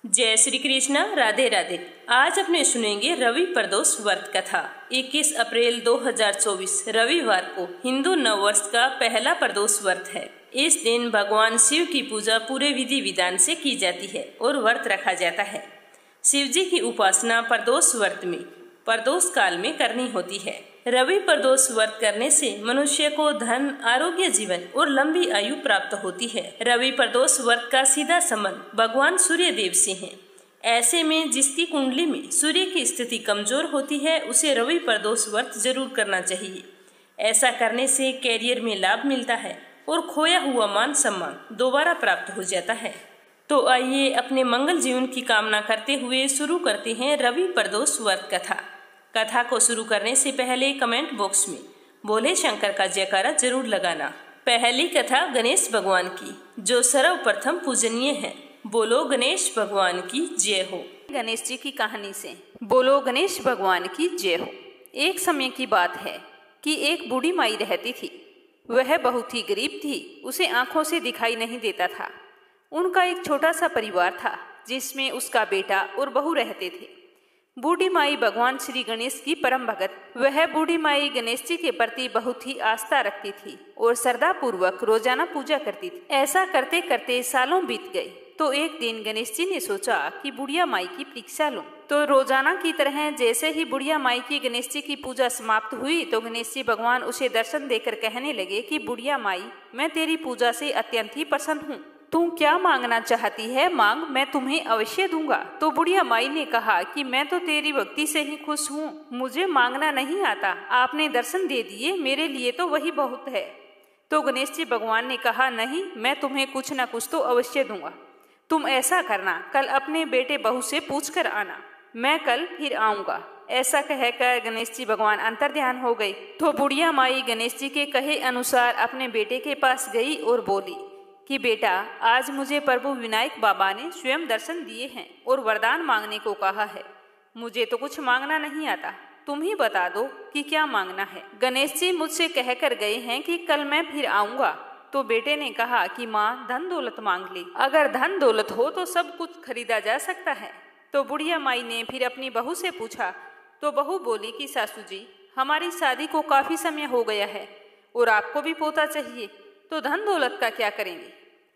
जय श्री कृष्ण, राधे राधे। आज अपने सुनेंगे रवि प्रदोष व्रत कथा। 21 अप्रैल 2024 रविवार को हिंदू नववर्ष का पहला प्रदोष व्रत है। इस दिन भगवान शिव की पूजा पूरे विधि विधान से की जाती है और व्रत रखा जाता है। शिव जी की उपासना प्रदोष व्रत में प्रदोष काल में करनी होती है। रवि प्रदोष व्रत करने से मनुष्य को धन, आरोग्य, जीवन और लंबी आयु प्राप्त होती है। रवि प्रदोष व्रत का सीधा संबंध भगवान सूर्य देव से है। ऐसे में जिसकी कुंडली में सूर्य की स्थिति कमजोर होती है उसे रवि प्रदोष व्रत जरूर करना चाहिए। ऐसा करने से कैरियर में लाभ मिलता है और खोया हुआ मान सम्मान दोबारा प्राप्त हो जाता है। तो आइए अपने मंगल जीवन की कामना करते हुए शुरू करते हैं रवि प्रदोष व्रत कथा। कथा को शुरू करने से पहले कमेंट बॉक्स में बोले शंकर का जयकारा जरूर लगाना। पहली कथा गणेश भगवान की, जो सर्वप्रथम पूजनीय है। बोलो गणेश भगवान की जय हो। गणेश जी की कहानी से बोलो गणेश भगवान की जय हो। एक समय की बात है कि एक बूढ़ी माई रहती थी। वह बहुत ही गरीब थी, उसे आंखों से दिखाई नहीं देता था। उनका एक छोटा सा परिवार था जिसमें उसका बेटा और बहू रहते थे। बूढ़ी माई भगवान श्री गणेश की परम भगत। वह बूढ़ी माई गणेश जी के प्रति बहुत ही आस्था रखती थी और श्रद्धा पूर्वक रोजाना पूजा करती थी। ऐसा करते करते सालों बीत गए तो एक दिन गणेश जी ने सोचा कि बुढ़िया माई की परीक्षा लूं। तो रोजाना की तरह जैसे ही बुढ़िया माई की गणेश जी की पूजा समाप्त हुई तो गणेश जी भगवान उसे दर्शन देकर कहने लगे कि बुढ़िया माई, मैं तेरी पूजा से अत्यंत ही प्रसन्न हूँ। तू क्या मांगना चाहती है मांग, मैं तुम्हें अवश्य दूंगा। तो बुढ़िया माई ने कहा कि मैं तो तेरी भक्ति से ही खुश हूँ, मुझे मांगना नहीं आता। आपने दर्शन दे दिए, मेरे लिए तो वही बहुत है। तो गणेश जी भगवान ने कहा, नहीं, मैं तुम्हें कुछ न कुछ तो अवश्य दूंगा। तुम ऐसा करना, कल अपने बेटे बहू से पूछ कर आना, मैं कल फिर आऊंगा। ऐसा कहकर गणेश जी भगवान अंतर्ध्यान हो गई। तो बुढ़िया माई गणेश जी के कहे अनुसार अपने बेटे के पास गई और बोली कि बेटा, आज मुझे प्रभु विनायक बाबा ने स्वयं दर्शन दिए हैं और वरदान मांगने को कहा है। मुझे तो कुछ मांगना नहीं आता, तुम ही बता दो कि क्या मांगना है। गणेश जी मुझसे कहकर गए हैं कि कल मैं फिर आऊंगा। तो बेटे ने कहा कि माँ, धन दौलत मांग ले, अगर धन दौलत हो तो सब कुछ खरीदा जा सकता है। तो बुढ़िया माई ने फिर अपनी बहू से पूछा तो बहू बोली कि सासू जी, हमारी शादी को काफी समय हो गया है और आपको भी पोता चाहिए, तो धन दौलत का क्या करेंगे,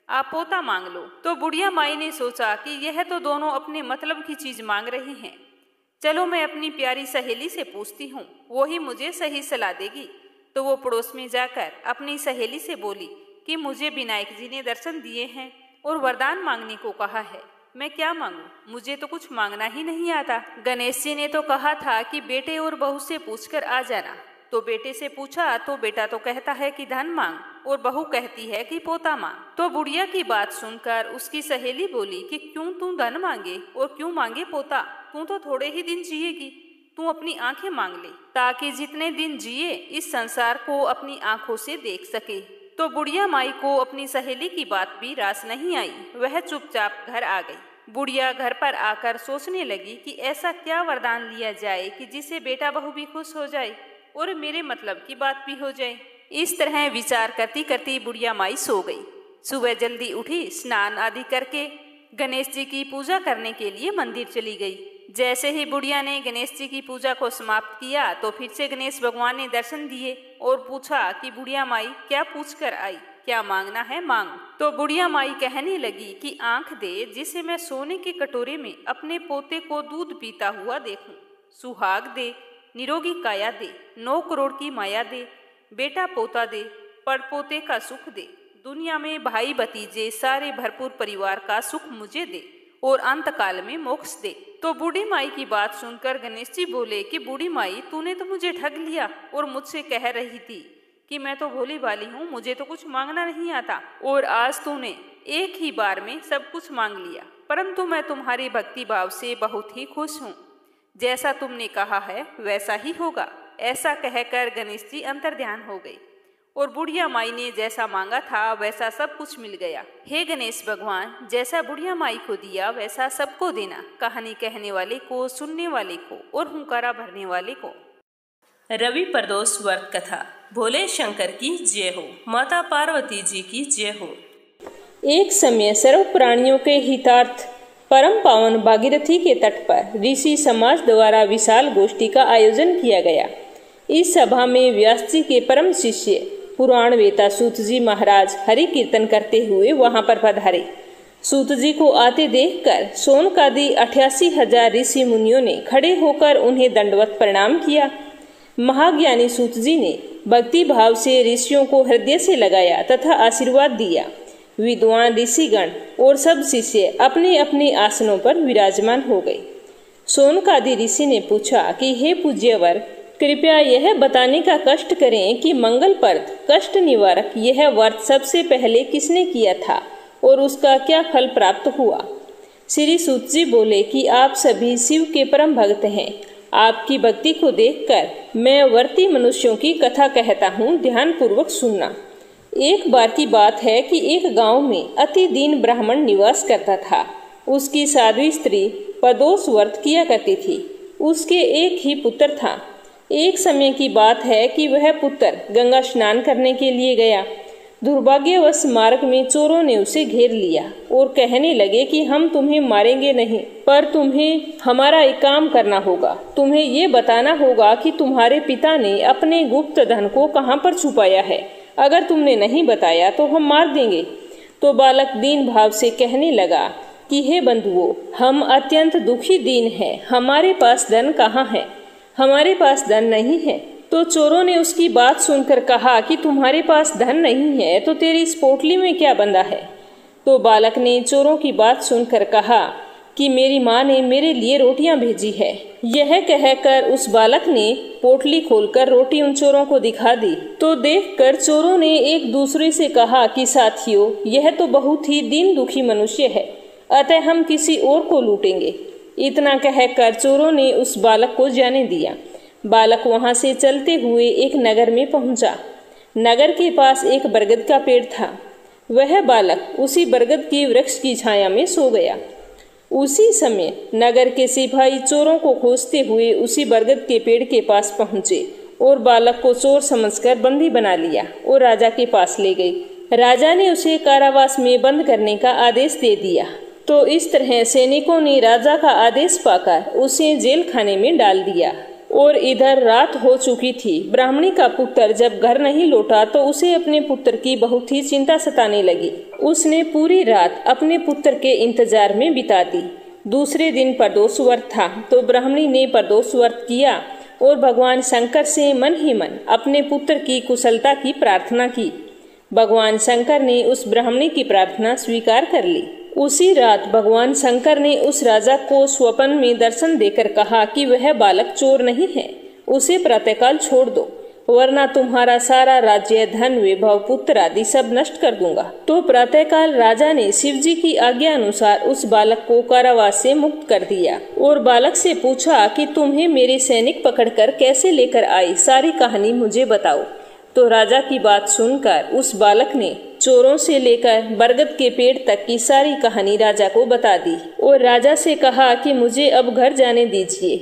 आप पोता मांग लो। तो बुढ़िया माई ने सोचा कि यह तो दोनों अपने मतलब की चीज मांग रही हैं, चलो मैं अपनी प्यारी सहेली से पूछती हूँ, वो ही मुझे सही सलाह देगी। तो वो पड़ोस में जाकर अपनी सहेली से बोली कि मुझे विनायक जी ने दर्शन दिए हैं और वरदान मांगने को कहा है, मैं क्या मांगू, मुझे तो कुछ मांगना ही नहीं आता। गणेश जी ने तो कहा था कि बेटे और बहू से पूछकर आ जाना। तो बेटे से पूछा तो बेटा तो कहता है कि धन मांग और बहू कहती है कि पोता मांग। तो बुढ़िया की बात सुनकर उसकी सहेली बोली कि क्यों तू धन मांगे और क्यों मांगे पोता, तू तो थोड़े ही दिन जिएगी, तू अपनी आंखें मांग ले ताकि जितने दिन जिए इस संसार को अपनी आंखों से देख सके। तो बुढ़िया माई को अपनी सहेली की बात भी रास नहीं आई, वह चुपचाप घर आ गई। बुढ़िया घर पर आकर सोचने लगी कि ऐसा क्या वरदान लिया जाए कि जिससे बेटा बहू भी खुश हो जाए और मेरे मतलब की बात भी हो जाए। इस तरह विचार करती करती बुढ़िया माई सो गई। सुबह जल्दी उठी, स्नान आदि करके गणेश जी की पूजा करने के लिए मंदिर चली गई। जैसे ही बुढ़िया ने गणेश जी की पूजा को समाप्त किया तो फिर से गणेश भगवान ने दर्शन दिए और पूछा कि बुढ़िया माई, क्या पूछ कर आई, क्या मांगना है मांग। तो बुढ़िया माई कहने लगी कि आंख दे जिसे मैं सोने के कटोरे में अपने पोते को दूध पीता हुआ देखूं, सुहाग दे, निरोगी काया दे, 9 करोड़ की माया दे, बेटा पोता दे, पड़पोते का सुख दे, दुनिया में भाई भतीजे सारे भरपूर परिवार का सुख मुझे दे और अंत काल में मोक्ष दे। तो बूढ़ी माई की बात सुनकर गणेश जी बोले कि बूढ़ी माई, तूने तो मुझे ठग लिया और मुझसे कह रही थी कि मैं तो भोली भाली हूँ, मुझे तो कुछ मांगना नहीं आता, और आज तूने एक ही बार में सब कुछ मांग लिया। परंतु मैं तुम्हारी भक्ति भाव से बहुत ही खुश हूँ, जैसा तुमने कहा है वैसा ही होगा। ऐसा कहकर गणेश जी अंतर्ध्यान हो गई और बुढ़िया माई ने जैसा मांगा था वैसा सब कुछ मिल गया। हे गणेश भगवान, जैसा बुढ़िया माई को दिया वैसा सबको देना, कहानी कहने वाले को, सुनने वाले को और हुंकारा भरने वाले को। रवि प्रदोष व्रत कथा। भोले शंकर की जय हो, माता पार्वती जी की जय हो। एक समय सर्व प्राणियों के हितार्थ परम पावन भागीरथी के तट पर ऋषि समाज द्वारा विशाल गोष्ठी का आयोजन किया गया। इस सभा में व्यास जी के परम शिष्य पुराण वेता सूत जी महाराज हरि कीर्तन करते हुए वहां पर पधारे। सूत जी को आते देखकर सोनकादि 88,000 ऋषि मुनियों ने खड़े होकर उन्हें दंडवत प्रणाम किया। महाज्ञानी सूत जी ने भक्ति भाव से ऋषियों को हृदय से लगाया तथा आशीर्वाद दिया। विद्वान ऋषिगण और सब शिष्य अपने अपने आसनों पर विराजमान हो गए। सोनकादि ऋषि ने पूछा कि हे पूज्यवर, कृपया यह बताने का कष्ट करें कि मंगलप्रद कष्ट निवारक यह व्रत सबसे पहले किसने किया था और उसका क्या फल प्राप्त हुआ। श्री सूत जी बोले कि आप सभी शिव के परम भक्त हैं। आपकी भक्ति को देखकर मैं व्रती मनुष्यों की कथा कहता हूँ, ध्यान पूर्वक सुनना। एक बार की बात है कि एक गांव में अति दीन ब्राह्मण निवास करता था। उसकी साध्वी स्त्री प्रदोष व्रत किया करती थी। उसके एक ही पुत्र था। एक समय की बात है कि वह पुत्र गंगा स्नान करने के लिए गया। दुर्भाग्यवश मार्ग में चोरों ने उसे घेर लिया और कहने लगे कि हम तुम्हें मारेंगे नहीं, पर तुम्हें हमारा एक काम करना होगा। तुम्हें ये बताना होगा कि तुम्हारे पिता ने अपने गुप्त धन को कहाँ पर छुपाया है। अगर तुमने नहीं बताया तो हम मार देंगे। तो बालक दीन भाव से कहने लगा कि हे बंधुओं, हम अत्यंत दुखी दीन हैं। हमारे पास धन कहाँ है? हमारे पास धन नहीं है। तो चोरों ने उसकी बात सुनकर कहा कि तुम्हारे पास धन नहीं है तो तेरी इस पोटली में क्या बंधा है? तो बालक ने चोरों की बात सुनकर कहा कि मेरी माँ ने मेरे लिए रोटियां भेजी है। यह कहकर उस बालक ने पोटली खोलकर रोटी उन चोरों को दिखा दी। तो देखकर चोरों ने एक दूसरे से कहा कि साथियों, यह तो बहुत ही दीन दुखी मनुष्य है, अतः हम किसी और को लूटेंगे। इतना कहकर चोरों ने उस बालक को जाने दिया। बालक वहां से चलते हुए एक नगर में पहुंचा। नगर के पास एक बरगद का पेड़ था। वह बालक उसी बरगद के वृक्ष की छाया में सो गया। उसी समय नगर के सिपाही चोरों को खोजते हुए उसी बरगद के पेड़ के पास पहुंचे और बालक को चोर समझकर बंदी बना लिया और राजा के पास ले गए। राजा ने उसे कारावास में बंद करने का आदेश दे दिया। तो इस तरह सैनिकों ने राजा का आदेश पाकर उसे जेल खाने में डाल दिया। और इधर रात हो चुकी थी। ब्राह्मणी का पुत्र जब घर नहीं लौटा तो उसे अपने पुत्र की बहुत ही चिंता सताने लगी। उसने पूरी रात अपने पुत्र के इंतजार में बिता दी। दूसरे दिन प्रदोष व्रत था तो ब्राह्मणी ने प्रदोष व्रत किया और भगवान शंकर से मन ही मन अपने पुत्र की कुशलता की प्रार्थना की। भगवान शंकर ने उस ब्राह्मणी की प्रार्थना स्वीकार कर ली। उसी रात भगवान शंकर ने उस राजा को स्वप्न में दर्शन देकर कहा कि वह बालक चोर नहीं है, उसे प्रातःकाल छोड़ दो, वरना तुम्हारा सारा राज्य, धन, वैभव, पुत्र आदि सब नष्ट कर दूंगा। तो प्रातःकाल राजा ने शिव जी की आज्ञा अनुसार उस बालक को कारावास से मुक्त कर दिया और बालक से पूछा कि तुम्हें मेरे सैनिक पकड़कर कैसे लेकर आए, सारी कहानी मुझे बताओ। तो राजा की बात सुनकर उस बालक ने चोरों से लेकर बरगद के पेड़ तक की सारी कहानी राजा को बता दी और राजा से कहा कि मुझे अब घर जाने दीजिए,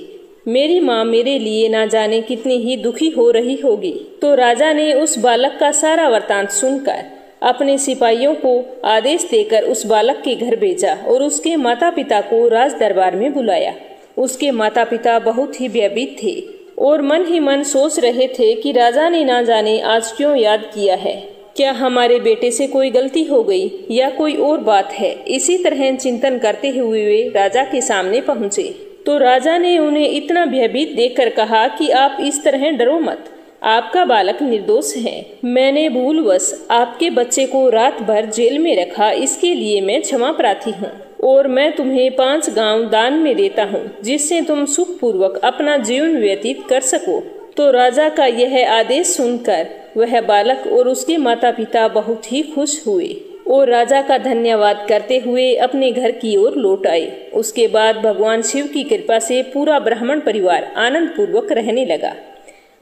मेरी माँ मेरे लिए ना जाने कितनी ही दुखी हो रही होगी। तो राजा ने उस बालक का सारा वृतांत सुनकर अपने सिपाहियों को आदेश देकर उस बालक के घर भेजा और उसके माता पिता को राज दरबार में बुलाया। उसके माता पिता बहुत ही भयभीत थे और मन ही मन सोच रहे थे कि राजा ने ना जाने आज क्यों याद किया है, क्या हमारे बेटे से कोई गलती हो गई या कोई और बात है। इसी तरह चिंतन करते हुए वे राजा के सामने पहुंचे। तो राजा ने उन्हें इतना भयभीत देखकर कहा कि आप इस तरह डरो मत, आपका बालक निर्दोष है। मैंने भूलवश आपके बच्चे को रात भर जेल में रखा, इसके लिए मैं क्षमा प्रार्थी हूँ और मैं तुम्हें 5 गांव दान में देता हूँ, जिससे तुम सुखपूर्वक अपना जीवन व्यतीत कर सको। तो राजा का यह आदेश सुनकर वह बालक और उसके माता पिता बहुत ही खुश हुए और राजा का धन्यवाद करते हुए अपने घर की ओर लौट आए। उसके बाद भगवान शिव की कृपा से पूरा ब्राह्मण परिवार आनंद पूर्वक रहने लगा।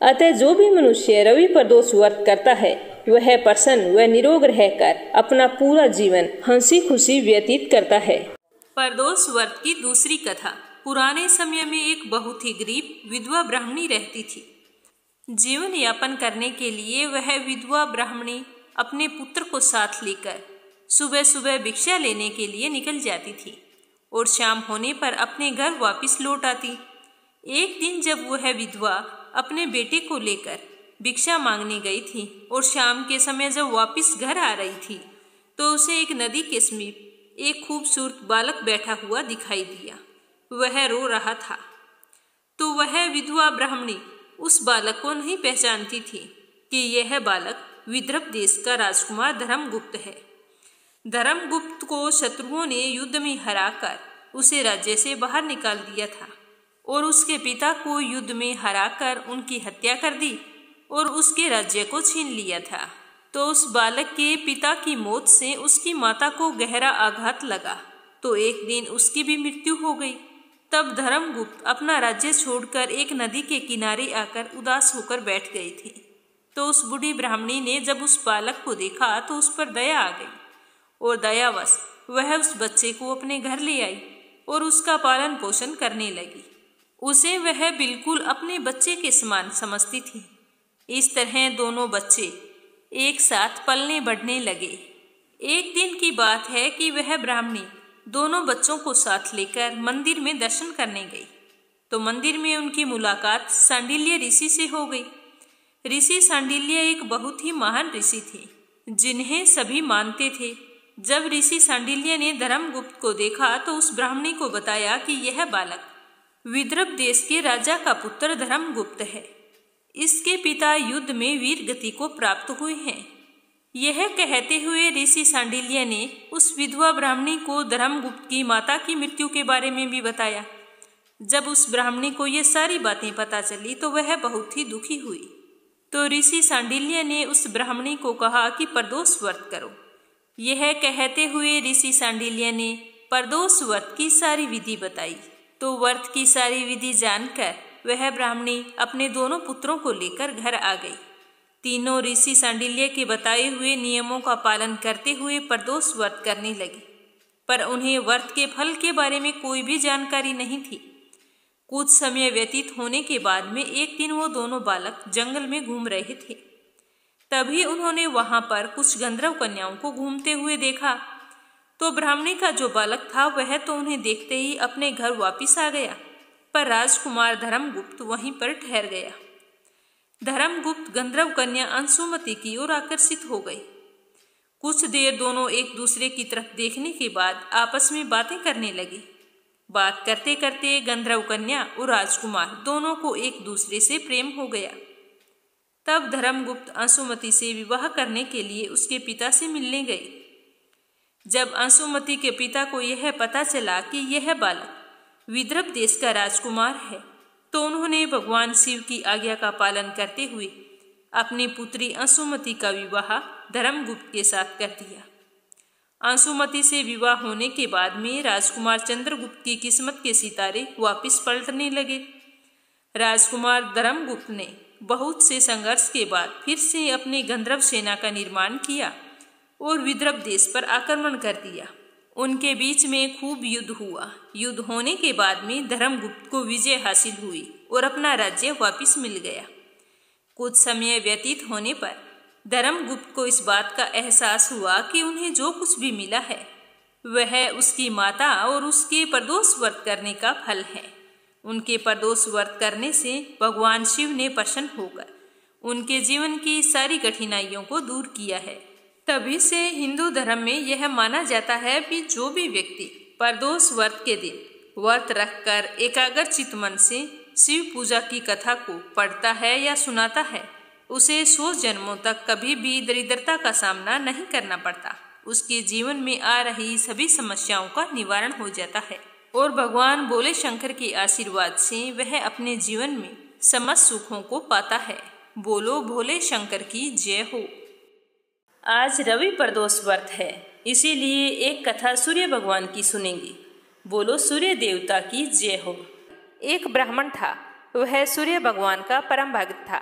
अतः जो भी मनुष्य रवि प्रदोष व्रत करता है वह प्रसन्न व निरोग रहकर अपना पूरा जीवन हंसी खुशी व्यतीत करता है। प्रदोष व्रत की दूसरी कथा। पुराने समय में एक बहुत ही गरीब विधवा ब्राह्मणी रहती थी। जीवन यापन करने के लिए वह विधवा ब्राह्मणी अपने पुत्र को साथ लेकर सुबह सुबह भिक्षा लेने के लिए निकल जाती थी। और शाम होने पर अपने घर वापस लौट आती। एक दिन जब वह विधवा अपने बेटे को लेकर भिक्षा मांगने गई थी और शाम के समय जब वापस घर आ रही थी तो उसे एक नदी के समीप एक खूबसूरत बालक बैठा हुआ दिखाई दिया। वह रो रहा था। तो वह विधवा ब्राह्मणी उस बालक को नहीं पहचानती थी कि यह बालक विदर्भ देश का राजकुमार धर्मगुप्त है। धर्मगुप्त को शत्रुओं ने युद्ध में हराकर उसे राज्य से बाहर निकाल दिया था और उसके पिता को युद्ध में हराकर उनकी हत्या कर दी और उसके राज्य को छीन लिया था। तो उस बालक के पिता की मौत से उसकी माता को गहरा आघात लगा, तो एक दिन उसकी भी मृत्यु हो गई। तब धर्मगुप्त अपना राज्य छोड़कर एक नदी के किनारे आकर उदास होकर बैठ गए थे। तो उस बूढ़ी ब्राह्मणी ने जब उस बालक को देखा तो उस पर दया आ गई और दयावश वह उस बच्चे को अपने घर ले आई और उसका पालन पोषण करने लगी। उसे वह बिल्कुल अपने बच्चे के समान समझती थी। इस तरह दोनों बच्चे एक साथ पलने बढ़ने लगे। एक दिन की बात है कि वह ब्राह्मणी दोनों बच्चों को साथ लेकर मंदिर में दर्शन करने गई। तो मंदिर में उनकी मुलाकात सांडिल्य ऋषि से हो गई। ऋषि सांडिल्य एक बहुत ही महान ऋषि थे जिन्हें सभी मानते थे। जब ऋषि सांडिल्य ने धर्मगुप्त को देखा तो उस ब्राह्मणी को बताया कि यह बालक विदर्भ देश के राजा का पुत्र धर्मगुप्त है। इसके पिता युद्ध में वीर गति को प्राप्त हुए हैं। यह कहते हुए ऋषि सांडिल्य ने उस विधवा ब्राह्मणी को धर्मगुप्त की माता की मृत्यु के बारे में भी बताया। जब उस ब्राह्मणी को ये सारी बातें पता चली तो वह बहुत ही दुखी हुई। तो ऋषि सांडिल्य ने उस ब्राह्मणी को कहा कि प्रदोष व्रत करो। यह कहते हुए ऋषि सांडिल्य ने प्रदोष व्रत की सारी विधि बताई। तो व्रत की सारी विधि जानकर वह ब्राह्मणी अपने दोनों पुत्रों को लेकर घर आ गई। तीनों ऋषि सांडिल्य के बताए हुए नियमों का पालन करते हुए प्रदोष व्रत करने लगी, पर उन्हें व्रत के फल के बारे में कोई भी जानकारी नहीं थी। कुछ समय व्यतीत होने के बाद में एक दिन वो दोनों बालक जंगल में घूम रहे थे। तभी उन्होंने वहां पर कुछ गंधर्व कन्याओं को घूमते हुए देखा। तो ब्राह्मणी का जो बालक था वह तो उन्हें देखते ही अपने घर वापिस आ गया, पर राजकुमार धर्मगुप्त वहीं पर ठहर गया। धर्मगुप्त गंधर्व कन्या अंशुमति की ओर आकर्षित हो गई। कुछ देर दोनों एक दूसरे की तरफ देखने के बाद आपस में बातें करने लगे। बात करते करते गंधर्व कन्या और राजकुमार दोनों को एक दूसरे से प्रेम हो गया। तब धर्मगुप्त अंशुमति से विवाह करने के लिए उसके पिता से मिलने गए। जब अंशुमति के पिता को यह पता चला कि यह बालक विदर्भ देश का राजकुमार है तो उन्होंने भगवान शिव की आज्ञा का पालन करते हुए अपनी पुत्री अंशुमति का विवाह धर्मगुप्त के साथ कर दिया। अंशुमति से विवाह होने के बाद में राजकुमार चंद्रगुप्त की किस्मत के सितारे वापस पलटने लगे। राजकुमार धर्मगुप्त ने बहुत से संघर्ष के बाद फिर से अपनी गंधर्व सेना का निर्माण किया और विदर्भ देश पर आक्रमण कर दिया। उनके बीच में खूब युद्ध हुआ। युद्ध होने के बाद में धर्मगुप्त को विजय हासिल हुई और अपना राज्य वापस मिल गया। कुछ समय व्यतीत होने पर धर्मगुप्त को इस बात का एहसास हुआ कि उन्हें जो कुछ भी मिला है वह उसकी माता और उसके प्रदोष व्रत करने का फल है। उनके प्रदोष व्रत करने से भगवान शिव ने प्रसन्न होकर उनके जीवन की सारी कठिनाइयों को दूर किया है। तभी से हिंदू धर्म में यह माना जाता है कि जो भी व्यक्ति प्रदोष व्रत के दिन व्रत रखकर एकाग्रचित मन से शिव पूजा की कथा को पढ़ता है या सुनाता है उसे 100 जन्मों तक कभी भी दरिद्रता का सामना नहीं करना पड़ता। उसके जीवन में आ रही सभी समस्याओं का निवारण हो जाता है और भगवान भोले शंकर के आशीर्वाद से वह अपने जीवन में समस्त सुखों को पाता है। बोलो भोले शंकर की जय हो। आज रवि प्रदोष व्रत है, इसीलिए एक कथा सूर्य भगवान की सुनेंगे। बोलो सूर्य देवता की जय हो। एक ब्राह्मण था, वह सूर्य भगवान का परम भक्त था।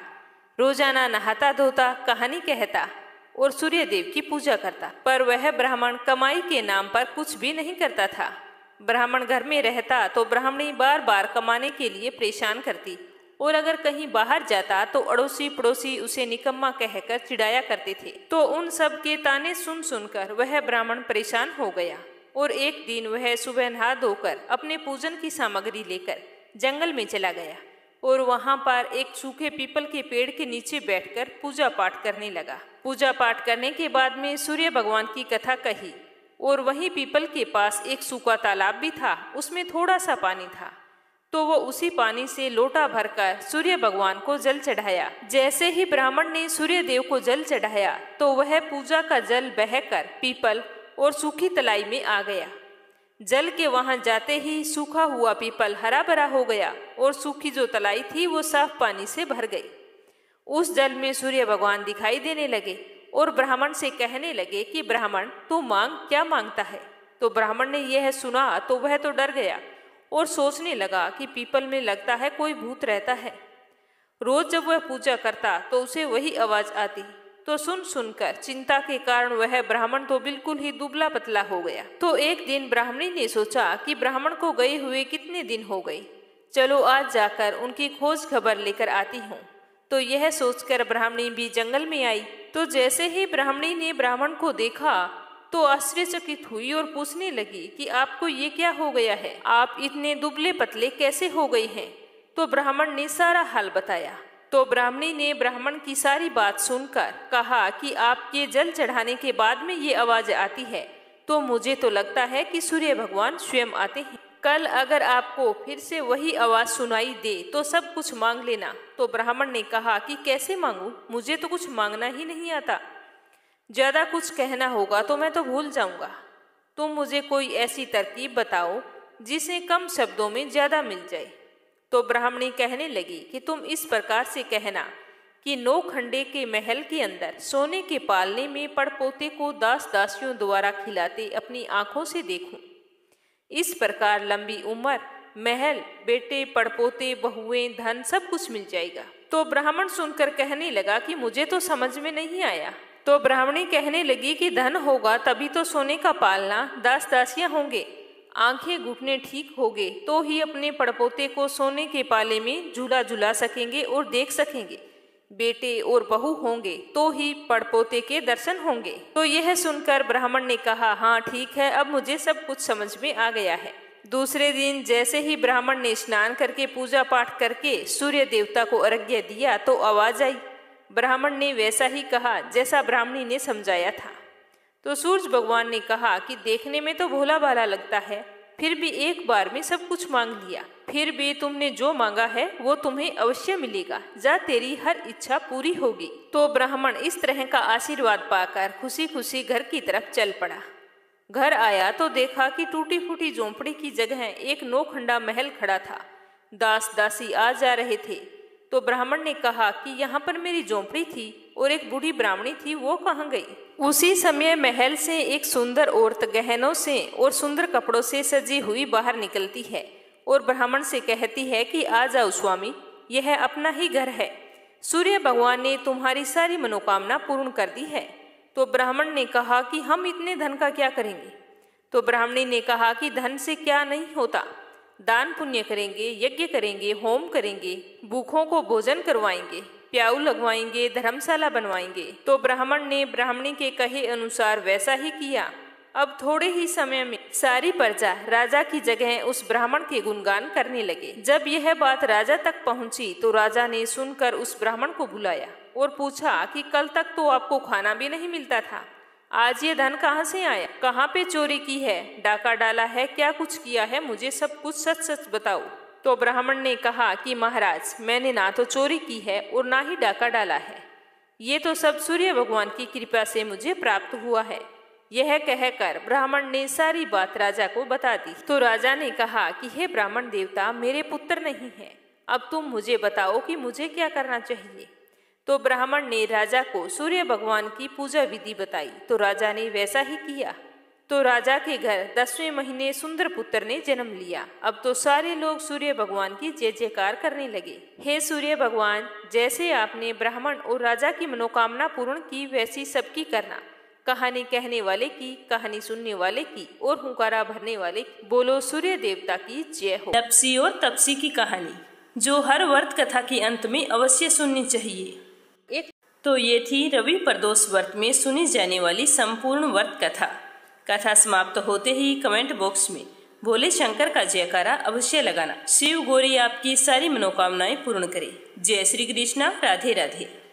रोजाना नहाता धोता, कहानी कहता और सूर्य देव की पूजा करता। पर वह ब्राह्मण कमाई के नाम पर कुछ भी नहीं करता था। ब्राह्मण घर में रहता तो ब्राह्मणी बार बार कमाने के लिए परेशान करती और अगर कहीं बाहर जाता तो अड़ोसी पड़ोसी उसे निकम्मा कहकर चिढ़ाया करते थे। तो उन सब के ताने सुन सुनकर वह ब्राह्मण परेशान हो गया और एक दिन वह सुबह नहा धोकर अपने पूजन की सामग्री लेकर जंगल में चला गया और वहां पर एक सूखे पीपल के पेड़ के नीचे बैठकर पूजा पाठ करने लगा। पूजा पाठ करने के बाद में सूर्य भगवान की कथा कही और वहीं पीपल के पास एक सूखा तालाब भी था, उसमें थोड़ा सा पानी था। तो वो उसी पानी से लोटा भरकर सूर्य भगवान को जल चढ़ाया। जैसे ही ब्राह्मण ने सूर्य देव को जल चढ़ाया तो वह पूजा का जल बहकर पीपल और सूखी तलाई में आ गया। जल के वहां जाते ही सूखा हुआ पीपल हरा भरा हो गया और सूखी जो तलाई थी वो साफ पानी से भर गई। उस जल में सूर्य भगवान दिखाई देने लगे और ब्राह्मण से कहने लगे कि ब्राह्मण, तू मांग, क्या मांगता है? तो ब्राह्मण ने यह सुना तो वह तो डर गया और सोचने लगा कि पीपल में लगता है कोई भूत रहता है। रोज जब वह पूजा करता तो उसे वही आवाज आती। तो सुनकर चिंता के कारण वह ब्राह्मण तो बिल्कुल ही दुबला पतला हो गया। तो एक दिन ब्राह्मणी ने सोचा कि ब्राह्मण को गए हुए कितने दिन हो गए, चलो आज जाकर उनकी खोज खबर लेकर आती हूँ। तो यह सोचकर ब्राह्मणी भी जंगल में आई। तो जैसे ही ब्राह्मणी ने ब्राह्मण को देखा तो आश्चर्यचकित हुई और पूछने लगी कि आपको ये क्या हो गया है, आप इतने दुबले पतले कैसे हो गए हैं? तो ब्राह्मण ने सारा हाल बताया। तो ब्राह्मणी ने ब्राह्मण की सारी बात सुनकर कहा कि आपके जल चढ़ाने के बाद में ये आवाज आती है, तो मुझे तो लगता है कि सूर्य भगवान स्वयं आते हैं। कल अगर आपको फिर से वही आवाज सुनाई दे तो सब कुछ मांग लेना। तो ब्राह्मण ने कहा कि कैसे मांगू, मुझे तो कुछ मांगना ही नहीं आता, ज्यादा कुछ कहना होगा तो मैं तो भूल जाऊंगा। तुम मुझे कोई ऐसी तरकीब बताओ जिसे कम शब्दों में ज्यादा मिल जाए। तो ब्राह्मणी कहने लगी कि तुम इस प्रकार से कहना कि 9 खंडे के महल के अंदर सोने के पालने में पड़पोते को दास दासियों द्वारा खिलाते अपनी आंखों से देखूं। इस प्रकार लंबी उम्र, महल, बेटे, पड़पोते, बहुएं, धन सब कुछ मिल जाएगा। तो ब्राह्मण सुनकर कहने लगा कि मुझे तो समझ में नहीं आया। तो ब्राह्मणी कहने लगी कि धन होगा तभी तो सोने का पालना, दास दासियां होंगे, आंखें घुटने ठीक होंगे तो ही अपने पड़पोते को सोने के पाले में झूला झुला सकेंगे और देख सकेंगे, बेटे और बहू होंगे तो ही पड़पोते के दर्शन होंगे। तो यह सुनकर ब्राह्मण ने कहा, हाँ ठीक है, अब मुझे सब कुछ समझ में आ गया है। दूसरे दिन जैसे ही ब्राह्मण ने स्नान करके पूजा पाठ करके सूर्य देवता को अर्घ्य दिया तो आवाज आई। ब्राह्मण ने वैसा ही कहा जैसा ब्राह्मणी ने समझाया था। तो सूर्य भगवान ने कहा कि देखने में तो भोला भाला लगता है, फिर भी एक बार में सब कुछ मांग लिया, फिर भी तुमने जो मांगा है वो तुम्हें अवश्य मिलेगा, जा तेरी हर इच्छा पूरी होगी। तो ब्राह्मण इस तरह का आशीर्वाद पाकर खुशी खुशी घर की तरफ चल पड़ा। घर आया तो देखा कि टूटी फूटी झोंपड़ी की जगह एक 9 खंडा महल खड़ा था। दास दासी आ जा रहे थे। तो ब्राह्मण ने कहा कि यहाँ पर मेरी झोंपड़ी थी और एक बूढ़ी ब्राह्मणी थी, वो कहाँ गई? उसी समय महल से एक सुंदर औरत गहनों से और सुंदर कपड़ों से सजी हुई बाहर निकलती है और ब्राह्मण से कहती है कि आ जाओ स्वामी, यह अपना ही घर है, सूर्य भगवान ने तुम्हारी सारी मनोकामना पूर्ण कर दी है। तो ब्राह्मण ने कहा कि हम इतने धन का क्या करेंगे? तो ब्राह्मणी ने कहा कि धन से क्या नहीं होता, दान पुण्य करेंगे, यज्ञ करेंगे, होम करेंगे, भूखों को भोजन करवाएंगे, प्याऊ लगवाएंगे, धर्मशाला बनवाएंगे। तो ब्राह्मण ने ब्राह्मणी के कहे अनुसार वैसा ही किया। अब थोड़े ही समय में सारी प्रजा राजा की जगह उस ब्राह्मण के गुणगान करने लगे। जब यह बात राजा तक पहुंची तो राजा ने सुनकर उस ब्राह्मण को बुलाया और पूछा कि कल तक तो आपको खाना भी नहीं मिलता था, आज ये धन कहाँ से आया, कहाँ पे चोरी की है, डाका डाला है, क्या कुछ किया है, मुझे सब कुछ सच सच बताओ। तो ब्राह्मण ने कहा कि महाराज, मैंने ना तो चोरी की है और ना ही डाका डाला है, ये तो सब सूर्य भगवान की कृपा से मुझे प्राप्त हुआ है। यह कहकर ब्राह्मण ने सारी बात राजा को बता दी। तो राजा ने कहा कि हे ब्राह्मण देवता, मेरे पुत्र नहीं है, अब तुम मुझे बताओ कि मुझे क्या करना चाहिए। तो ब्राह्मण ने राजा को सूर्य भगवान की पूजा विधि बताई। तो राजा ने वैसा ही किया। तो राजा के घर 10वें महीने सुंदर पुत्र ने जन्म लिया। अब तो सारे लोग सूर्य भगवान की जय जयकार करने लगे। हे सूर्य भगवान, जैसे आपने ब्राह्मण और राजा की मनोकामना पूर्ण की वैसी सबकी करना, कहानी कहने वाले की, कहानी सुनने वाले की और हुंकारा भरने वाले की। बोलो सूर्य देवता की जय हो। तपसी और तपसी की कहानी जो हर व्रत कथा के अंत में अवश्य सुननी चाहिए। तो ये थी रवि प्रदोष व्रत में सुनी जाने वाली संपूर्ण व्रत कथा। कथा समाप्त होते ही कमेंट बॉक्स में भोले शंकर का जयकारा अवश्य लगाना। शिव गौरी आपकी सारी मनोकामनाएं पूर्ण करे। जय श्री कृष्णा। राधे राधे।